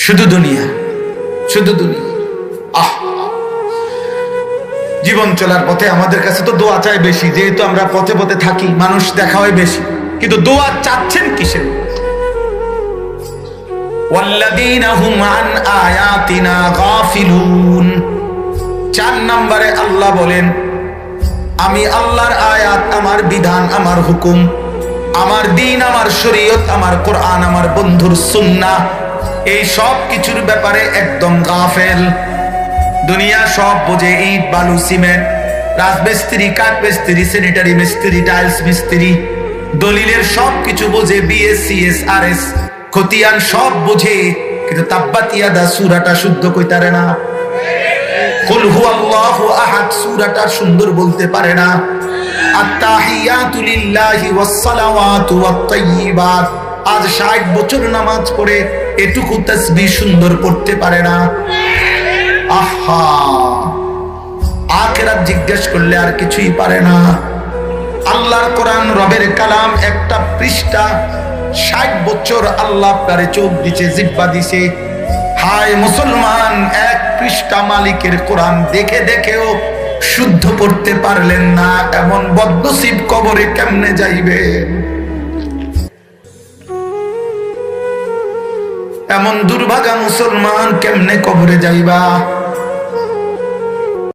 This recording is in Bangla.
শুধু দুনিয়া, শুধু দুনিয়া। জীবন চলার পথে আমাদের কাছে তো দোয়া চাই বেশি, যেহেতু আমরা পথে পথে থাকি, মানুষ দেখা হয় বেশি, কিন্তু দোয়া চাচ্ছেন কিসের? ওয়াল্লাযীনা হুম আন আয়াতিনা গাফিলুন। 4 নম্বরে আল্লাহ বলেন, আমি আল্লাহর আয়াত, আমার বিধান, আমার হুকুম, আমার দ্বীন, আমার শরীয়ত, আমার কোরআন, আমার বন্ধুর সুন্নাহ, এই সব কিছুর ব্যাপারে একদম গাফেল। দুনিয়া সব বোঝে, ইট বালু সিমেন্ট, রাজমিস্ত্রি, কাঠ মিস্ত্রি, স্যানিটারি মিস্ত্রি, টাইলস মিস্ত্রি, দলিলের সব কিছু বোঝে, বিএস সিএস আরএস খতিয়ান সব বোঝে, কিন্তু তাব্বাত ইয়াদা সূরাটা শুদ্ধ কইতারে না। কুল হুয়াল্লাহু আহাদ সূরাটা সুন্দর বলতে পারে না। আত-তাহিয়াতু লিল্লাহি ওয়াস-সালাওয়াতু ওয়াত-তাইয়্যিবাত, আজ 60 বছর নামাজ পড়ে এটুকু তাসবিহ সুন্দর পড়তে পারে না। আহা, আখিরাত জিজ্ঞেস করলে আর কিছুই পারে না। আল্লাহর কোরআন, রবের কালাম, একটা পৃষ্ঠা 60 বছর আল্লাহ আপনারে চোখ দিছে, জিহ্বা দিছে। হায় মুসলমান, এক পৃষ্ঠা মালিকের কোরআন দেখে দেখেও শুদ্ধ পড়তে পারলেন না, এমন বদনসিব কবরে কেমনে যাইবে? এমন দুর্ভাগা মুসলমান কেমনে কবরে যাইবা?